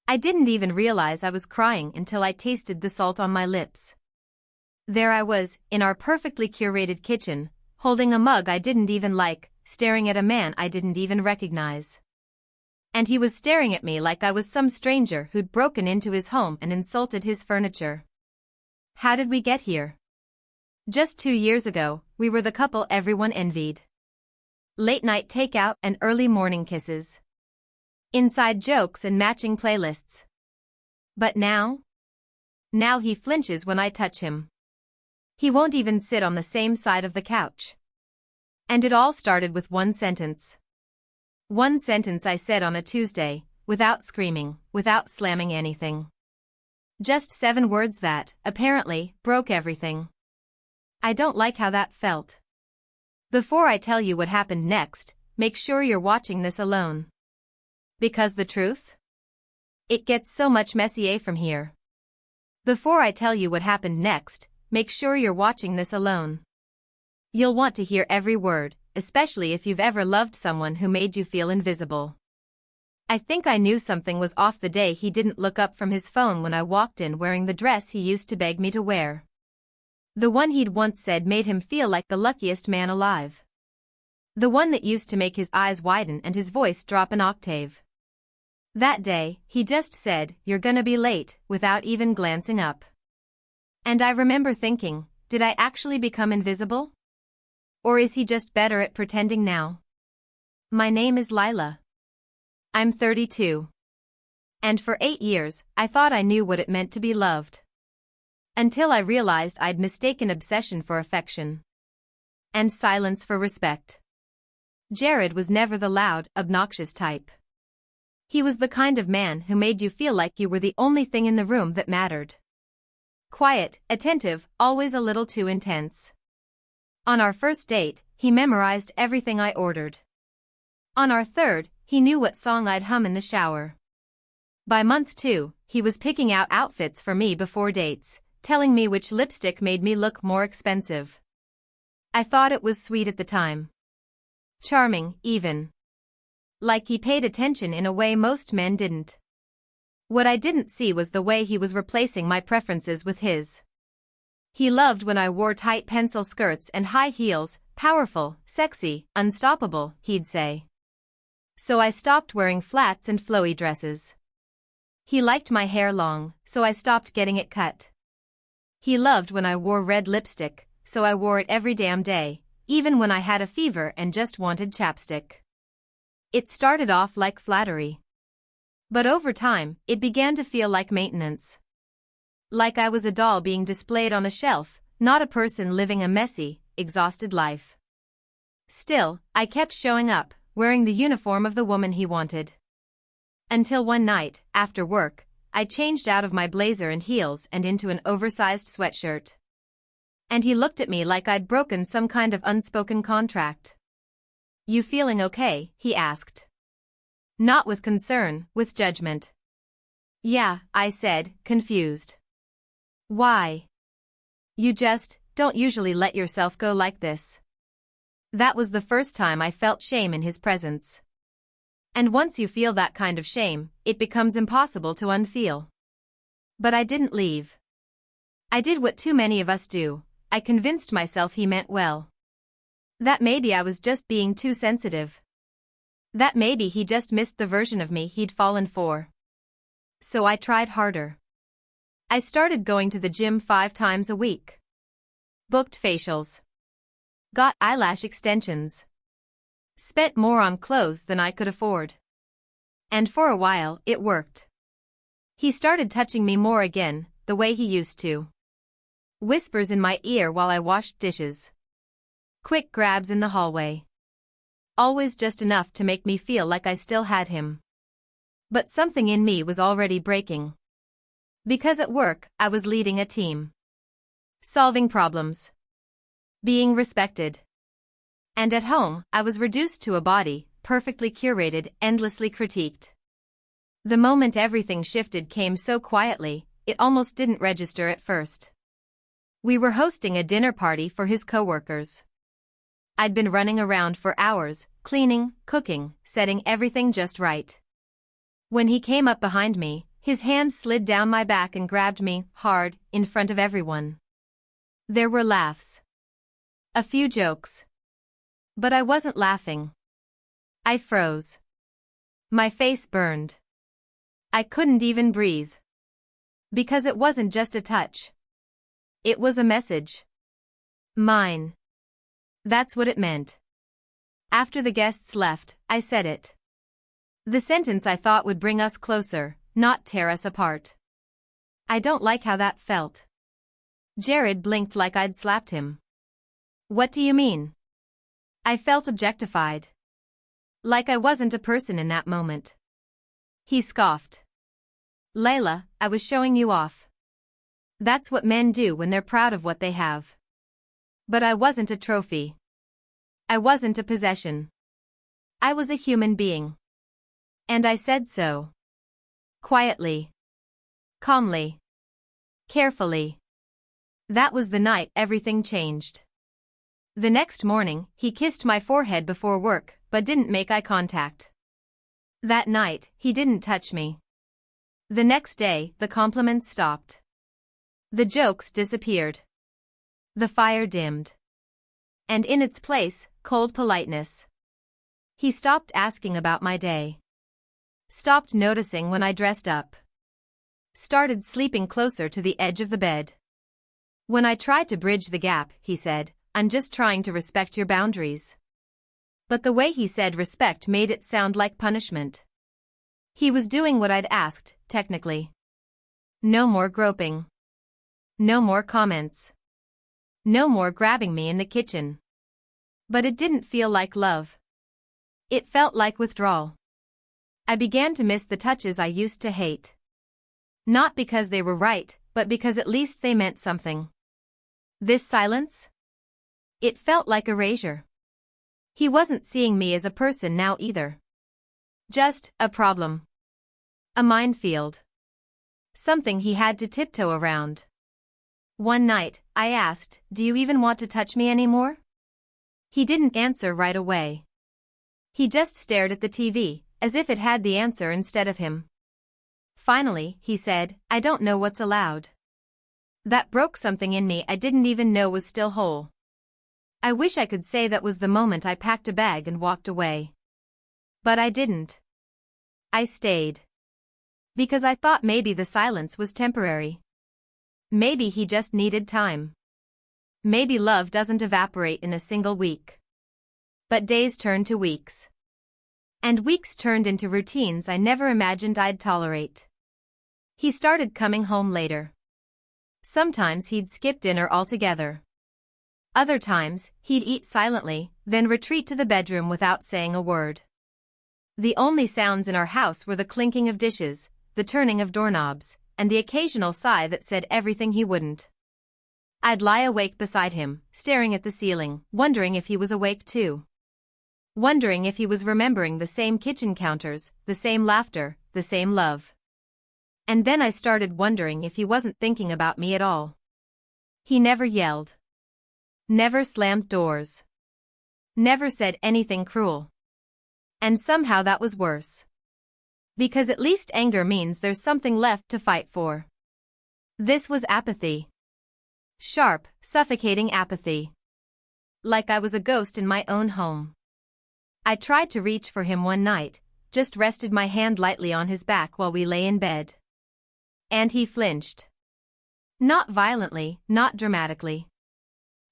I didn't even realize I was crying until I tasted the salt on my lips. There I was, in our perfectly curated kitchen, holding a mug I didn't even like, staring at a man I didn't even recognize. And he was staring at me like I was some stranger who'd broken into his home and insulted his furniture. How did we get here? Just 2 years ago, we were the couple everyone envied. Late-night takeout and early morning kisses. Inside jokes and matching playlists. But now? Now he flinches when I touch him. He won't even sit on the same side of the couch. And it all started with one sentence. One sentence I said on a Tuesday, without screaming, without slamming anything. Just 7 words that, apparently, broke everything. I don't like how that felt. Before I tell you what happened next, make sure you're watching this alone. Because the truth? It gets so much messier from here. Before I tell you what happened next, make sure you're watching this alone. You'll want to hear every word, especially if you've ever loved someone who made you feel invisible. I think I knew something was off the day he didn't look up from his phone when I walked in wearing the dress he used to beg me to wear. The one he'd once said made him feel like the luckiest man alive. The one that used to make his eyes widen and his voice drop an octave. That day, he just said, "You're gonna be late," without even glancing up. And I remember thinking, did I actually become invisible? Or is he just better at pretending now? My name is Lila. I'm 32. And for 8 years, I thought I knew what it meant to be loved. Until I realized I'd mistaken obsession for affection. And silence for respect. Jared was never the loud, obnoxious type. He was the kind of man who made you feel like you were the only thing in the room that mattered. Quiet, attentive, always a little too intense. On our first date, he memorized everything I ordered. On our third, he knew what song I'd hum in the shower. By month 2, he was picking out outfits for me before dates, telling me which lipstick made me look more expensive. I thought it was sweet at the time. Charming, even. Like he paid attention in a way most men didn't. What I didn't see was the way he was replacing my preferences with his. He loved when I wore tight pencil skirts and high heels, powerful, sexy, unstoppable, he'd say. So I stopped wearing flats and flowy dresses. He liked my hair long, so I stopped getting it cut. He loved when I wore red lipstick, so I wore it every damn day, even when I had a fever and just wanted chapstick. It started off like flattery. But over time, it began to feel like maintenance. Like I was a doll being displayed on a shelf, not a person living a messy, exhausted life. Still, I kept showing up, wearing the uniform of the woman he wanted. Until one night, after work, I changed out of my blazer and heels and into an oversized sweatshirt. And he looked at me like I'd broken some kind of unspoken contract. "You feeling okay?" he asked. Not with concern, with judgment. "Yeah," I said, confused. "Why? You just don't usually let yourself go like this." That was the first time I felt shame in his presence. And once you feel that kind of shame, it becomes impossible to unfeel. But I didn't leave. I did what too many of us do. I convinced myself he meant well. That maybe I was just being too sensitive. That maybe he just missed the version of me he'd fallen for. So I tried harder. I started going to the gym 5 times a week. Booked facials. Got eyelash extensions. Spent more on clothes than I could afford. And for a while, it worked. He started touching me more again, the way he used to. Whispers in my ear while I washed dishes. Quick grabs in the hallway. Always just enough to make me feel like I still had him. But something in me was already breaking. Because at work, I was leading a team. Solving problems. Being respected. And at home, I was reduced to a body, perfectly curated, endlessly critiqued. The moment everything shifted came so quietly, it almost didn't register at first. We were hosting a dinner party for his coworkers. I'd been running around for hours, cleaning, cooking, setting everything just right. When he came up behind me, His hand slid down my back and grabbed me, hard, in front of everyone. There were laughs. A few jokes. But I wasn't laughing. I froze. My face burned. I couldn't even breathe. Because it wasn't just a touch. It was a message. Mine. That's what it meant. After the guests left, I said it. The sentence I thought would bring us closer, not tear us apart. I don't like how that felt. Jared blinked like I'd slapped him. What do you mean? I felt objectified. Like I wasn't a person in that moment. He scoffed. Layla, I was showing you off. That's what men do when they're proud of what they have. But I wasn't a trophy. I wasn't a possession. I was a human being. And I said so. Quietly. Calmly. Carefully. That was the night everything changed. The next morning, he kissed my forehead before work, but didn't make eye contact. That night, he didn't touch me. The next day, the compliments stopped. The jokes disappeared. The fire dimmed. And in its place, cold politeness. He stopped asking about my day. Stopped noticing when I dressed up. Started sleeping closer to the edge of the bed. When I tried to bridge the gap, he said, I'm just trying to respect your boundaries. But the way he said respect made it sound like punishment. He was doing what I'd asked, technically. No more groping. No more comments. No more grabbing me in the kitchen. But it didn't feel like love. It felt like withdrawal. I began to miss the touches I used to hate. Not because they were right, but because at least they meant something. This silence? It felt like erasure. He wasn't seeing me as a person now either. Just a problem. A minefield. Something he had to tiptoe around. One night, I asked, do you even want to touch me anymore? He didn't answer right away. He just stared at the TV, as if it had the answer instead of him. Finally, he said, I don't know what's allowed. That broke something in me I didn't even know was still whole. I wish I could say that was the moment I packed a bag and walked away. But I didn't. I stayed. Because I thought maybe the silence was temporary. Maybe he just needed time. Maybe love doesn't evaporate in a single week. But days turned to weeks. And weeks turned into routines I never imagined I'd tolerate. He started coming home later. Sometimes he'd skip dinner altogether. Other times, he'd eat silently, then retreat to the bedroom without saying a word. The only sounds in our house were the clinking of dishes, the turning of doorknobs, and the occasional sigh that said everything he wouldn't. I'd lie awake beside him, staring at the ceiling, wondering if he was awake too. Wondering if he was remembering the same kitchen counters, the same laughter, the same love. And then I started wondering if he wasn't thinking about me at all. He never yelled. Never slammed doors. Never said anything cruel. And somehow that was worse. Because at least anger means there's something left to fight for. This was apathy. Sharp, suffocating apathy. Like I was a ghost in my own home. I tried to reach for him one night, just rested my hand lightly on his back while we lay in bed. And he flinched. Not violently, not dramatically.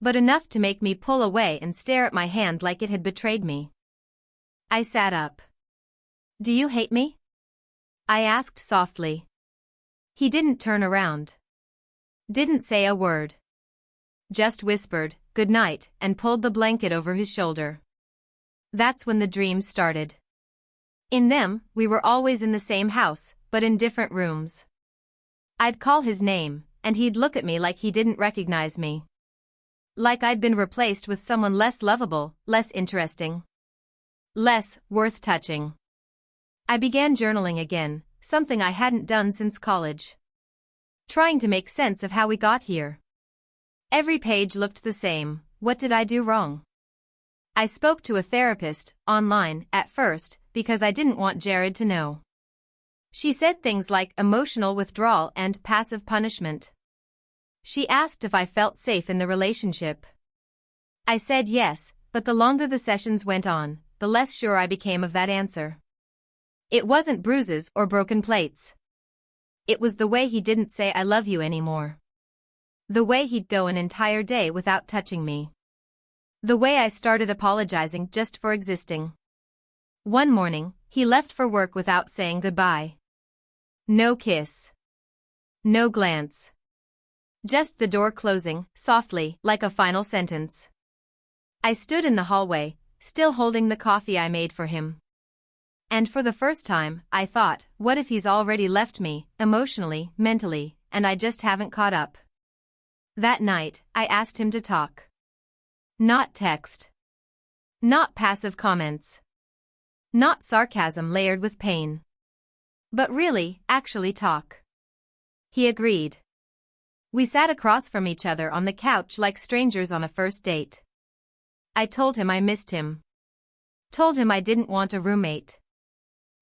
But enough to make me pull away and stare at my hand like it had betrayed me. I sat up. Do you hate me? I asked softly. He didn't turn around. Didn't say a word. Just whispered, good night, and pulled the blanket over his shoulder. That's when the dreams started. In them, we were always in the same house, but in different rooms. I'd call his name, and he'd look at me like he didn't recognize me. Like I'd been replaced with someone less lovable, less interesting. Less worth touching. I began journaling again, something I hadn't done since college. Trying to make sense of how we got here. Every page looked the same. What did I do wrong? I spoke to a therapist, online, at first, because I didn't want Jared to know. She said things like emotional withdrawal and passive punishment. She asked if I felt safe in the relationship. I said yes, but the longer the sessions went on, the less sure I became of that answer. It wasn't bruises or broken plates. It was the way he didn't say I love you anymore. The way he'd go an entire day without touching me. The way I started apologizing just for existing. One morning, he left for work without saying goodbye. No kiss. No glance. Just the door closing, softly, like a final sentence. I stood in the hallway, still holding the coffee I made for him. And for the first time, I thought, what if he's already left me, emotionally, mentally, and I just haven't caught up? That night, I asked him to talk. Not text. Not passive comments. Not sarcasm layered with pain. But really, actually talk. He agreed. We sat across from each other on the couch like strangers on a first date. I told him I missed him. Told him I didn't want a roommate.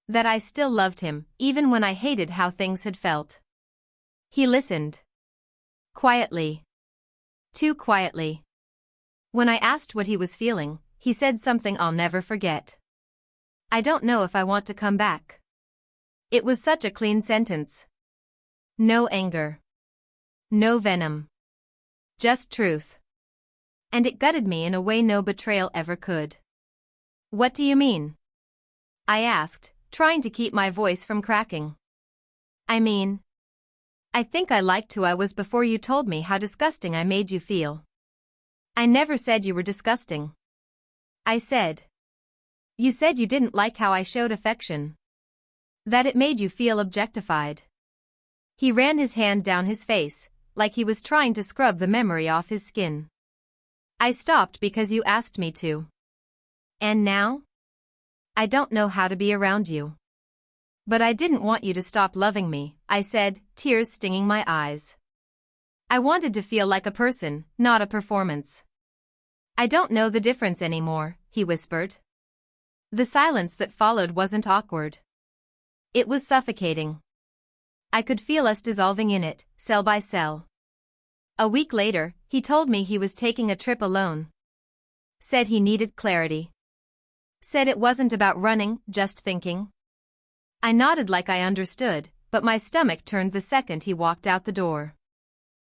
That I still loved him, even when I hated how things had felt. He listened. Quietly. Too quietly. When I asked what he was feeling, he said something I'll never forget. I don't know if I want to come back. It was such a clean sentence. No anger. No venom. Just truth. And it gutted me in a way no betrayal ever could. What do you mean? I asked, trying to keep my voice from cracking. I mean, I think I liked who I was before you told me how disgusting I made you feel. I never said you were disgusting. I said. You said you didn't like how I showed affection. That it made you feel objectified. He ran his hand down his face, like he was trying to scrub the memory off his skin. I stopped because you asked me to. And now? I don't know how to be around you. But I didn't want you to stop loving me, I said, tears stinging my eyes. I wanted to feel like a person, not a performance. I don't know the difference anymore, he whispered. The silence that followed wasn't awkward. It was suffocating. I could feel us dissolving in it, cell by cell. A week later, he told me he was taking a trip alone. Said he needed clarity. Said it wasn't about running, just thinking. I nodded like I understood, but my stomach turned the second he walked out the door.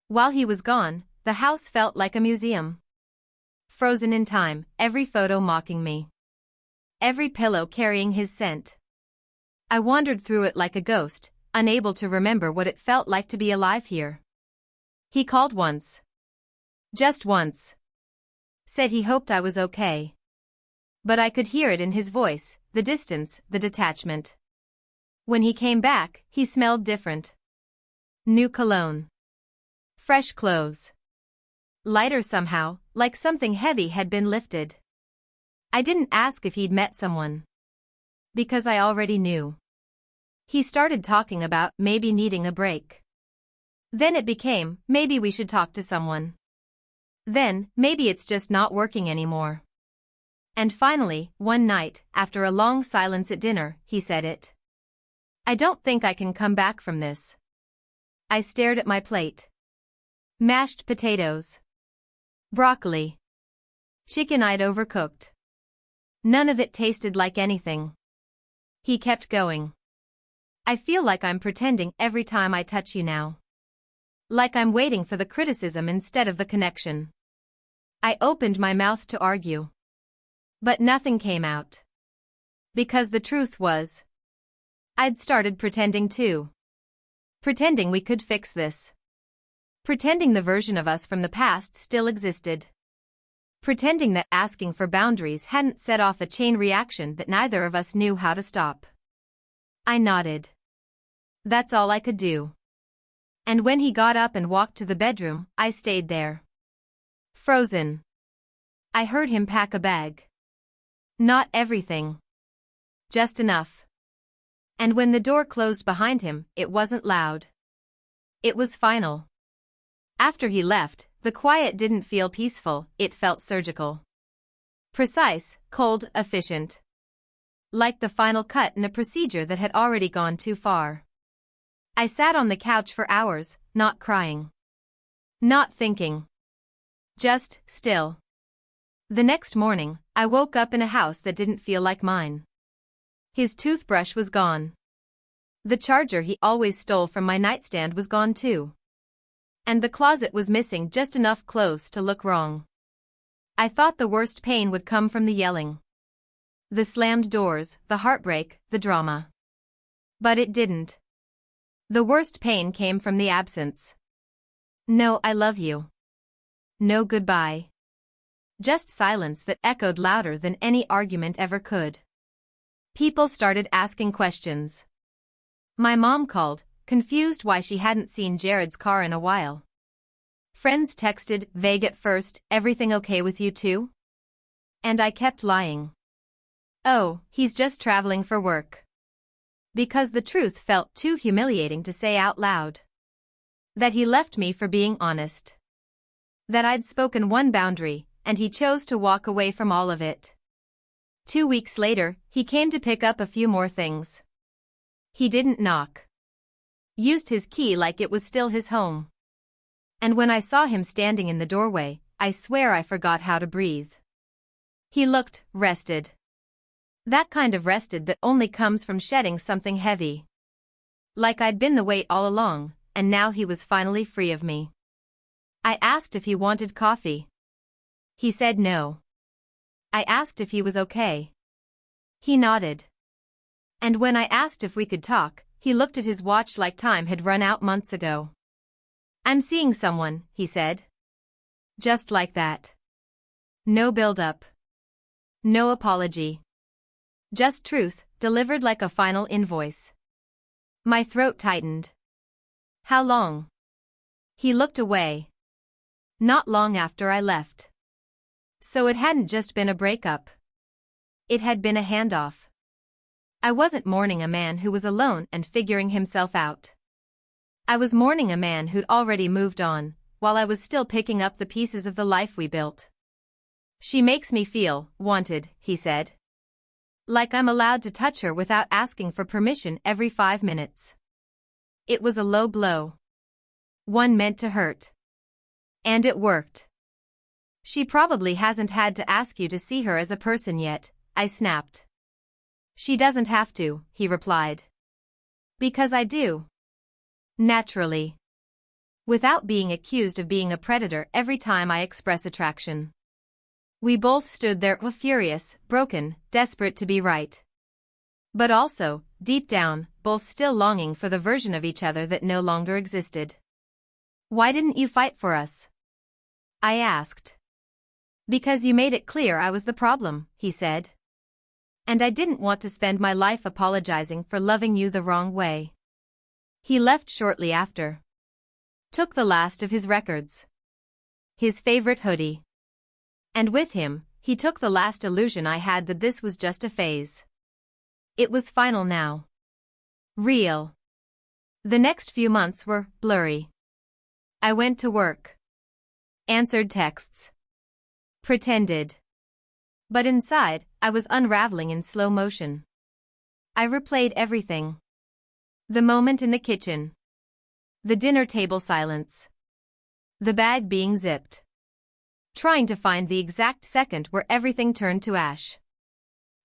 While he was gone, the house felt like a museum. Frozen in time, every photo mocking me. Every pillow carrying his scent. I wandered through it like a ghost, unable to remember what it felt like to be alive here. He called once. Just once. Said he hoped I was okay. But I could hear it in his voice, the distance, the detachment. When he came back, he smelled different. New cologne. Fresh clothes. Lighter somehow, like something heavy had been lifted. I didn't ask if he'd met someone. Because I already knew. He started talking about maybe needing a break. Then it became, maybe we should talk to someone. Then, maybe it's just not working anymore. And finally, one night, after a long silence at dinner, he said it. I don't think I can come back from this. I stared at my plate. Mashed potatoes. Broccoli. Chicken I'd overcooked. None of it tasted like anything. He kept going. I feel like I'm pretending every time I touch you now. Like I'm waiting for the criticism instead of the connection. I opened my mouth to argue. But nothing came out. Because the truth was, I'd started pretending too. Pretending we could fix this. Pretending the version of us from the past still existed. Pretending that asking for boundaries hadn't set off a chain reaction that neither of us knew how to stop. I nodded. That's all I could do. And when he got up and walked to the bedroom, I stayed there. Frozen. I heard him pack a bag. Not everything. Just enough. And when the door closed behind him, it wasn't loud. It was final. After he left, the quiet didn't feel peaceful, it felt surgical. Precise, cold, efficient. Like the final cut in a procedure that had already gone too far. I sat on the couch for hours, not crying. Not thinking. Just still. The next morning, I woke up in a house that didn't feel like mine. His toothbrush was gone. The charger he always stole from my nightstand was gone too. And the closet was missing just enough clothes to look wrong. I thought the worst pain would come from the yelling. The slammed doors, the heartbreak, the drama. But it didn't. The worst pain came from the absence. No I love you. No goodbye. Just silence that echoed louder than any argument ever could. People started asking questions. My mom called, confused why she hadn't seen Jared's car in a while. Friends texted, vague at first, everything okay with you too? And I kept lying. Oh, he's just traveling for work. Because the truth felt too humiliating to say out loud. That he left me for being honest. That I'd spoken one boundary, and he chose to walk away from all of it. 2 weeks later, he came to pick up a few more things. He didn't knock. Used his key like it was still his home. And when I saw him standing in the doorway, I swear I forgot how to breathe. He looked rested. That kind of rested that only comes from shedding something heavy. Like I'd been the weight all along, and now he was finally free of me. I asked if he wanted coffee. He said no. I asked if he was okay. He nodded. And when I asked if we could talk, he looked at his watch like time had run out months ago. I'm seeing someone, he said. Just like that. No build-up. No apology. Just truth, delivered like a final invoice. My throat tightened. How long? He looked away. Not long after I left. So it hadn't just been a breakup. It had been a handoff. I wasn't mourning a man who was alone and figuring himself out. I was mourning a man who'd already moved on, while I was still picking up the pieces of the life we built. She makes me feel wanted, he said. Like I'm allowed to touch her without asking for permission every 5 minutes. It was a low blow. One meant to hurt. And it worked. She probably hasn't had to ask you to see her as a person yet, I snapped. She doesn't have to, he replied. Because I do. Naturally. Without being accused of being a predator every time I express attraction. We both stood there, furious, broken, desperate to be right. But also, deep down, both still longing for the version of each other that no longer existed. Why didn't you fight for us? I asked. Because you made it clear I was the problem, he said. And I didn't want to spend my life apologizing for loving you the wrong way. He left shortly after. Took the last of his records. His favorite hoodie. And with him, he took the last illusion I had that this was just a phase. It was final now. Real. The next few months were blurry. I went to work. Answered texts. Pretended. But inside, I was unraveling in slow motion. I replayed everything. The moment in the kitchen. The dinner table silence. The bag being zipped. Trying to find the exact second where everything turned to ash.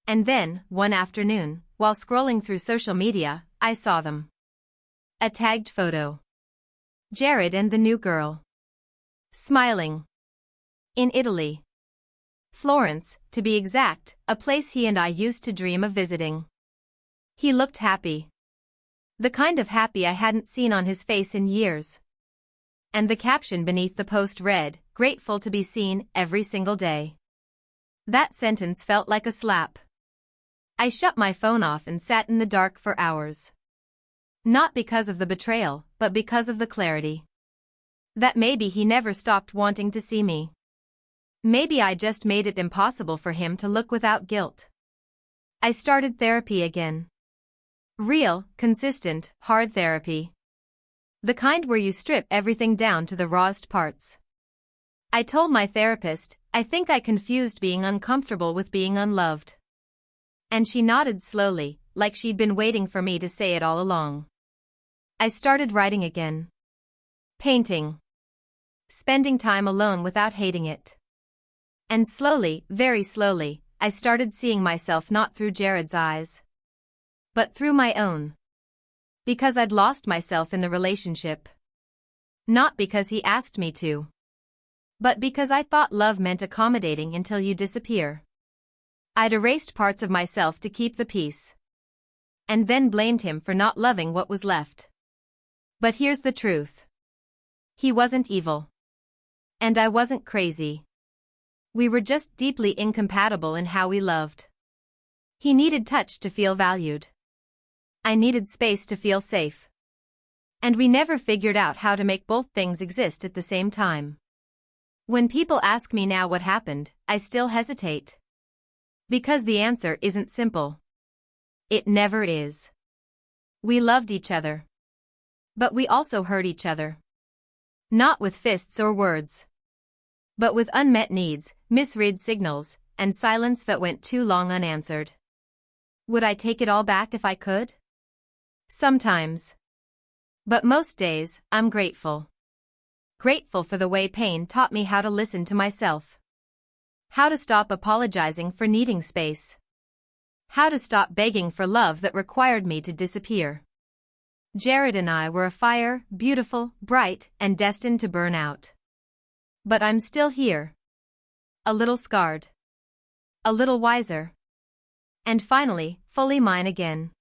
And then, one afternoon, while scrolling through social media, I saw them. A tagged photo. Jared and the new girl. Smiling. In Italy. Florence, to be exact, a place he and I used to dream of visiting. He looked happy. The kind of happy I hadn't seen on his face in years. And the caption beneath the post read, "Grateful to be seen every single day." That sentence felt like a slap. I shut my phone off and sat in the dark for hours. Not because of the betrayal, but because of the clarity. That maybe he never stopped wanting to see me. Maybe I just made it impossible for him to look without guilt. I started therapy again. Real, consistent, hard therapy. The kind where you strip everything down to the rawest parts. I told my therapist, I think I confused being uncomfortable with being unloved. And she nodded slowly, like she'd been waiting for me to say it all along. I started writing again. Painting. Spending time alone without hating it. And slowly, very slowly, I started seeing myself not through Jared's eyes, but through my own. Because I'd lost myself in the relationship. Not because he asked me to. But because I thought love meant accommodating until you disappear. I'd erased parts of myself to keep the peace. And then blamed him for not loving what was left. But here's the truth. He wasn't evil. And I wasn't crazy. We were just deeply incompatible in how we loved. He needed touch to feel valued. I needed space to feel safe. And we never figured out how to make both things exist at the same time. When people ask me now what happened, I still hesitate. Because the answer isn't simple. It never is. We loved each other. But we also hurt each other. Not with fists or words. But with unmet needs, misread signals, and silence that went too long unanswered. Would I take it all back if I could? Sometimes. But most days, I'm grateful. Grateful for the way pain taught me how to listen to myself. How to stop apologizing for needing space. How to stop begging for love that required me to disappear. Jared and I were a fire, beautiful, bright, and destined to burn out. But I'm still here. A little scarred. A little wiser. And finally, fully mine again.